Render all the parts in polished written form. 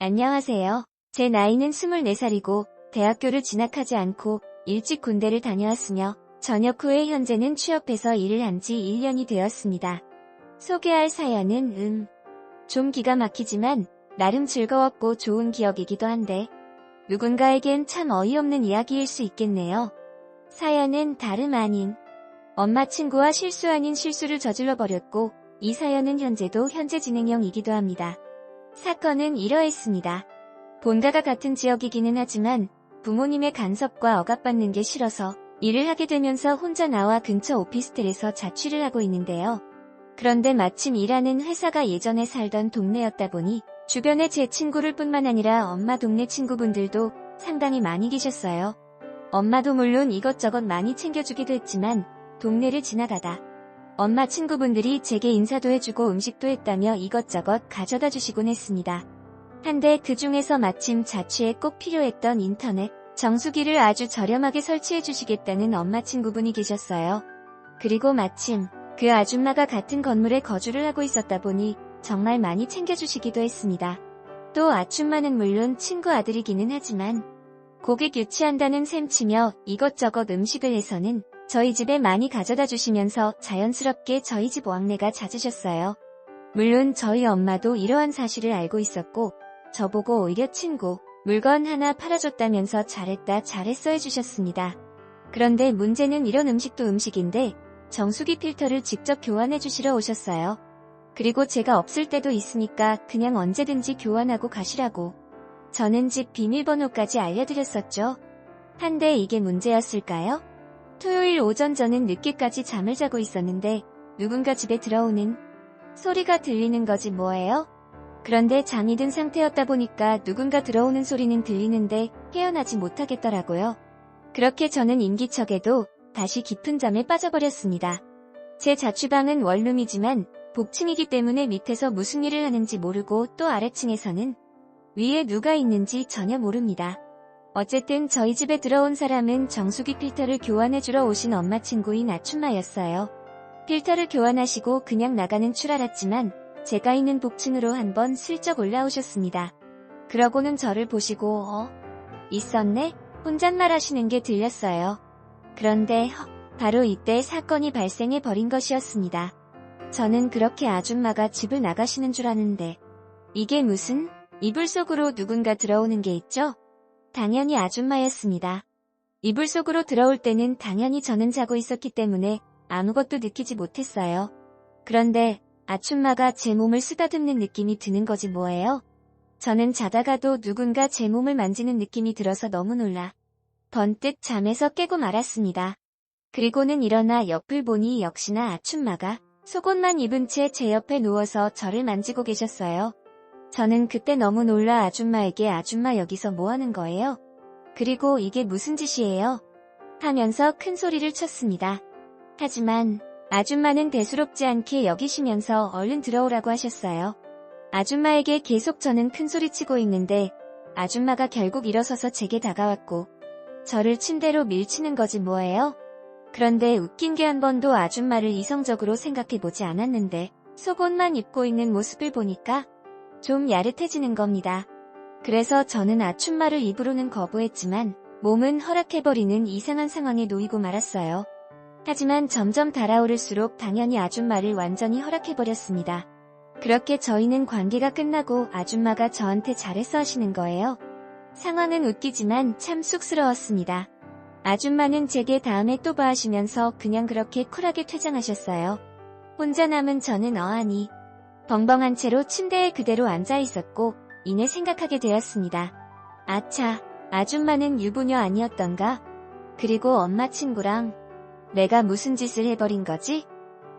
안녕하세요. 제 나이는 24살이고 대학교를 진학하지 않고 일찍 군대를 다녀왔으며 전역 후에 현재는 취업해서 일을 한 지 1년이 되었습니다. 소개할 사연은 좀 기가 막히지만 나름 즐거웠고 좋은 기억이기도 한데 누군가에겐 참 어이없는 이야기일 수 있겠네요. 사연은 다름 아닌 엄마 친구와 실수 아닌 실수를 저질러 버렸고 이 사연은 현재 진행형이기도 합니다. 사건은 이러했습니다. 본가가 같은 지역이기는 하지만 부모님의 간섭과 억압받는 게 싫어서 일을 하게 되면서 혼자 나와 근처 오피스텔에서 자취를 하고 있는데요. 그런데 마침 일하는 회사가 예전에 살던 동네였다 보니 주변에 제 친구를 뿐만 아니라 엄마 동네 친구분들도 상당히 많이 계셨어요. 엄마도 물론 이것저것 많이 챙겨주기도 했지만 동네를 지나가다 엄마 친구분들이 제게 인사도 해주고 음식도 했다며 이것저것 가져다 주시곤 했습니다. 한데 그 중에서 마침 자취에 꼭 필요했던 인터넷 정수기를 아주 저렴하게 설치해 주시겠다는 엄마 친구분이 계셨어요. 그리고 마침 그 아줌마가 같은 건물에 거주를 하고 있었다 보니 정말 많이 챙겨주시기도 했습니다. 또 아줌마는 물론 친구 아들이기는 하지만 고객 유치한다는 셈치며 이것저것 음식을 해서는 저희 집에 많이 가져다 주시면서 자연스럽게 저희 집 왕래가 잦으셨어요. 물론 저희 엄마도 이러한 사실을 알고 있었고 저보고 오히려 친구 물건 하나 팔아줬다면서 잘했어 해주셨습니다. 그런데 문제는 이런 음식도 음식인데 정수기 필터를 직접 교환해 주시러 오셨어요. 그리고 제가 없을 때도 있으니까 그냥 언제든지 교환하고 가시라고. 저는 집 비밀번호까지 알려드렸었죠. 한데 이게 문제였을까요? 토요일 오전 저는 늦게까지 잠을 자고 있었는데 누군가 집에 들어오는 소리가 들리는 거지 뭐예요? 그런데 잠이 든 상태였다 보니까 누군가 들어오는 소리는 들리는데 깨어나지 못하겠더라고요. 그렇게 저는 임기척에도 다시 깊은 잠에 빠져버렸습니다. 제 자취방은 원룸이지만 복층이기 때문에 밑에서 무슨 일을 하는지 모르고 또 아래층에서는 위에 누가 있는지 전혀 모릅니다. 어쨌든 저희 집에 들어온 사람은 정수기 필터를 교환해주러 오신 엄마 친구인 아줌마였어요. 필터를 교환하시고 그냥 나가는 줄 알았지만 제가 있는 복층으로 한번 슬쩍 올라오셨습니다. 그러고는 저를 보시고 있었네? 혼잣말 하시는 게 들렸어요. 그런데 바로 이때 사건이 발생해버린 것이었습니다. 저는 그렇게 아줌마가 집을 나가시는 줄 아는데 이게 무슨 이불 속으로 누군가 들어오는 게 있죠? 당연히 아줌마였습니다. 이불 속으로 들어올 때는 당연히 저는 자고 있었기 때문에 아무것도 느끼지 못했어요. 그런데 아줌마가 제 몸을 쓰다듬는 느낌이 드는 거지 뭐예요? 저는 자다가도 누군가 제 몸을 만지는 느낌이 들어서 너무 놀라 번뜩 잠에서 깨고 말았습니다. 그리고는 일어나 옆을 보니 역시나 아줌마가 속옷만 입은 채 제 옆에 누워서 저를 만지고 계셨어요. 저는 그때 너무 놀라 아줌마에게 아줌마 여기서 뭐 하는 거예요? 그리고 이게 무슨 짓이에요? 하면서 큰 소리를 쳤습니다. 하지만 아줌마는 대수롭지 않게 여기시면서 얼른 들어오라고 하셨어요. 아줌마에게 계속 저는 큰 소리치고 있는데 아줌마가 결국 일어서서 제게 다가왔고 저를 침대로 밀치는 거지 뭐예요? 그런데 웃긴 게 한 번도 아줌마를 이성적으로 생각해보지 않았는데 속옷만 입고 있는 모습을 보니까 좀 야릇해지는 겁니다. 그래서 저는 아줌마를 입으로는 거부했지만 몸은 허락해버리는 이상한 상황에 놓이고 말았어요. 하지만 점점 달아오를수록 당연히 아줌마를 완전히 허락해버렸습니다. 그렇게 저희는 관계가 끝나고 아줌마가 저한테 잘했어 하시는 거예요. 상황은 웃기지만 참 쑥스러웠습니다. 아줌마는 제게 다음에 또 봐 하시면서 그냥 그렇게 쿨하게 퇴장하셨어요. 혼자 남은 저는 어안이 벙벙한 채로 침대에 그대로 앉아 있었고 이내 생각하게 되었습니다. 아차, 아줌마는 유부녀 아니었던가? 그리고 엄마 친구랑 내가 무슨 짓을 해버린 거지?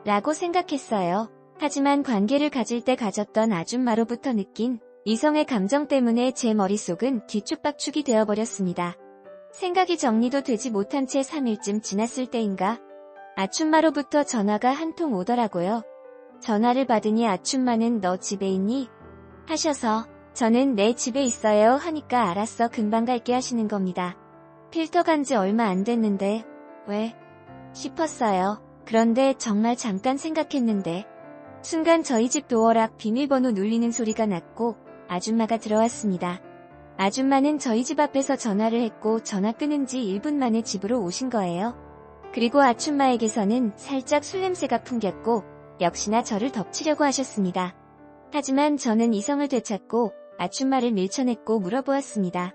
라고 생각했어요. 하지만 관계를 가질 때 가졌던 아줌마로부터 느낀 이성의 감정 때문에 제 머릿속은 뒤죽박죽이 되어버렸습니다. 생각이 정리도 되지 못한 채 3일쯤 지났을 때인가 아줌마로부터 전화가 한 통 오더라고요. 전화를 받으니 아줌마는 너 집에 있니? 하셔서 저는 내 집에 있어요 하니까 알았어 금방 갈게 하시는 겁니다. 필터 간지 얼마 안 됐는데 왜? 싶었어요. 그런데 정말 잠깐 생각했는데 순간 저희 집 도어락 비밀번호 눌리는 소리가 났고 아줌마가 들어왔습니다. 아줌마는 저희 집 앞에서 전화를 했고 전화 끊은 지 1분 만에 집으로 오신 거예요. 그리고 아줌마에게서는 살짝 술 냄새가 풍겼고 역시나 저를 덮치려고 하셨습니다. 하지만 저는 이성을 되찾고 아줌마를 밀쳐냈고 물어보았습니다.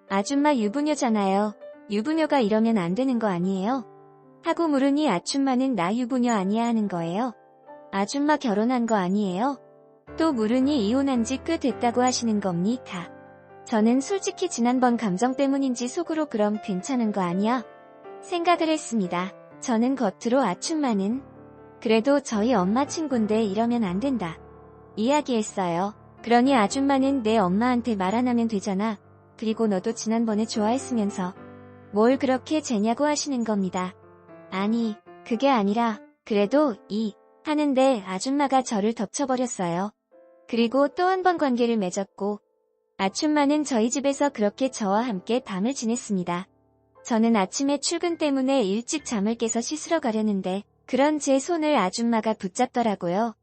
아줌마 유부녀잖아요. 유부녀가 이러면 안 되는 거 아니에요? 하고 물으니 아줌마는 나 유부녀 아니야 하는 거예요. 아줌마 결혼한 거 아니에요? 또 물으니 이혼한 지 꽤 됐다고 하시는 겁니다. 저는 솔직히 지난번 감정 때문인지 속으로 그럼 괜찮은 거 아니야? 생각을 했습니다. 저는 겉으로 아줌마는 그래도 저희 엄마 친구인데 이러면 안 된다. 이야기했어요. 그러니 아줌마는 내 엄마한테 말 안 하면 되잖아. 그리고 너도 지난번에 좋아했으면서 뭘 그렇게 재냐고 하시는 겁니다. 아니, 그게 아니라 그래도 하는데 아줌마가 저를 덮쳐버렸어요. 그리고 또 한 번 관계를 맺었고 아줌마는 저희 집에서 그렇게 저와 함께 밤을 지냈습니다. 저는 아침에 출근 때문에 일찍 잠을 깨서 씻으러 가려는데 그런 제 손을 아줌마가 붙잡더라고요.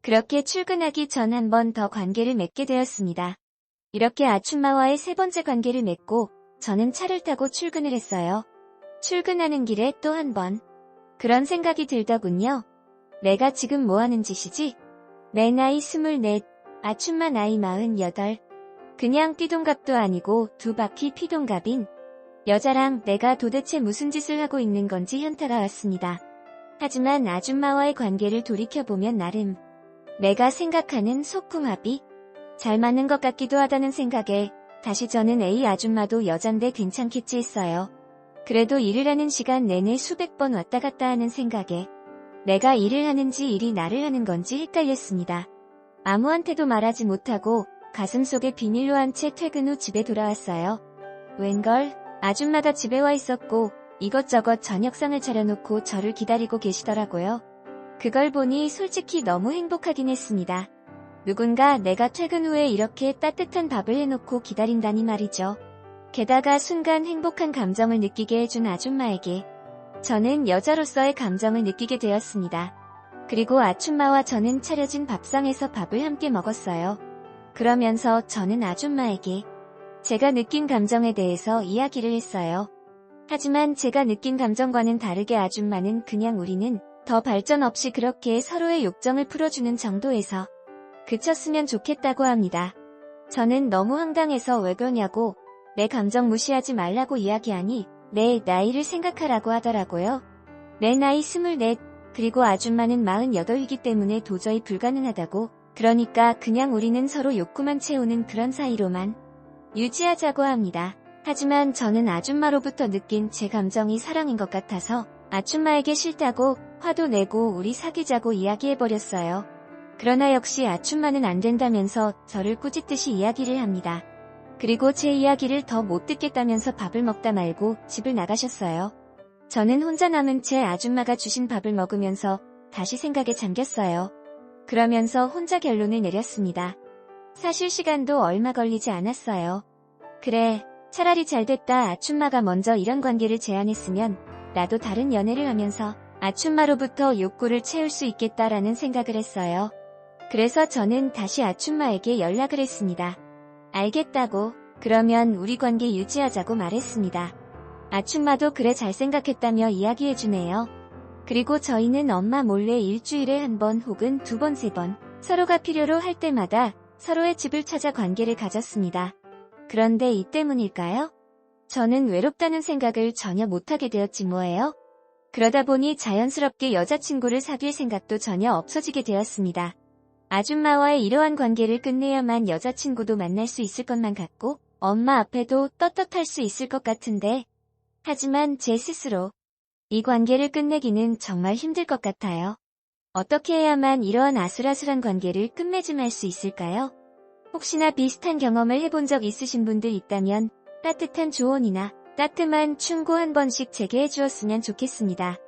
그렇게 출근하기 전 한 번 더 관계를 맺게 되었습니다. 이렇게 아줌마와의 세 번째 관계를 맺고 저는 차를 타고 출근을 했어요. 출근하는 길에 또 한 번 그런 생각이 들더군요. 내가 지금 뭐 하는 짓이지? 내 나이 24, 아줌마 나이 48. 그냥 띠동갑도 아니고 두 바퀴 피동갑인 여자랑 내가 도대체 무슨 짓을 하고 있는 건지 현타가 왔습니다. 하지만 아줌마와의 관계를 돌이켜보면 나름 내가 생각하는 속궁합이 잘 맞는 것 같기도 하다는 생각에 다시 저는 에이 아줌마도 여잔데 괜찮겠지 했어요. 그래도 일을 하는 시간 내내 수백 번 왔다 갔다 하는 생각에 내가 일을 하는지 일이 나를 하는 건지 헷갈렸습니다. 아무한테도 말하지 못하고 가슴속에 비닐로 한 채 퇴근 후 집에 돌아왔어요. 웬걸? 아줌마가 집에 와 있었고 이것저것 저녁상을 차려놓고 저를 기다리고 계시더라고요. 그걸 보니 솔직히 너무 행복하긴 했습니다. 누군가 내가 퇴근 후에 이렇게 따뜻한 밥을 해놓고 기다린다니 말이죠. 게다가 순간 행복한 감정을 느끼게 해준 아줌마에게 저는 여자로서의 감정을 느끼게 되었습니다. 그리고 아줌마와 저는 차려진 밥상에서 밥을 함께 먹었어요. 그러면서 저는 아줌마에게 제가 느낀 감정에 대해서 이야기를 했어요. 하지만 제가 느낀 감정과는 다르게 아줌마는 그냥 우리는 더 발전 없이 그렇게 서로의 욕정을 풀어주는 정도에서 그쳤으면 좋겠다고 합니다. 저는 너무 황당해서 왜 그러냐고 내 감정 무시하지 말라고 이야기하니 내 나이를 생각하라고 하더라고요. 내 나이 24, 그리고 아줌마는 48이기 때문에 도저히 불가능하다고 그러니까 그냥 우리는 서로 욕구만 채우는 그런 사이로만 유지하자고 합니다. 하지만 저는 아줌마로부터 느낀 제 감정이 사랑인 것 같아서 아줌마에게 싫다고 화도 내고 우리 사귀자고 이야기해버렸어요. 그러나 역시 아줌마는 안 된다면서 저를 꾸짖듯이 이야기를 합니다. 그리고 제 이야기를 더 못 듣겠다면서 밥을 먹다 말고 집을 나가셨어요. 저는 혼자 남은 채 아줌마가 주신 밥을 먹으면서 다시 생각에 잠겼어요. 그러면서 혼자 결론을 내렸습니다. 사실 시간도 얼마 걸리지 않았어요. 그래, 차라리 잘됐다. 아줌마가 먼저 이런 관계를 제안했으면 나도 다른 연애를 하면서 아줌마로부터 욕구를 채울 수 있겠다라는 생각을 했어요. 그래서 저는 다시 아줌마에게 연락을 했습니다. 알겠다고, 그러면 우리 관계 유지하자고 말했습니다. 아줌마도 그래 잘 생각했다며 이야기해주네요. 그리고 저희는 엄마 몰래 일주일에 한 번 혹은 두 번, 세 번 서로가 필요로 할 때마다 서로의 집을 찾아 관계를 가졌습니다. 그런데 이 때문일까요? 저는 외롭다는 생각을 전혀 못하게 되었지 뭐예요? 그러다 보니 자연스럽게 여자친구를 사귈 생각도 전혀 없어지게 되었습니다. 아줌마와의 이러한 관계를 끝내야만 여자친구도 만날 수 있을 것만 같고 엄마 앞에도 떳떳할 수 있을 것 같은데 하지만 제 스스로 이 관계를 끝내기는 정말 힘들 것 같아요. 어떻게 해야만 이러한 아슬아슬한 관계를 끝맺음할 수 있을까요? 혹시나 비슷한 경험을 해본 적 있으신 분들 있다면 따뜻한 조언이나 따끔한 충고 한 번씩 제게 해주었으면 좋겠습니다.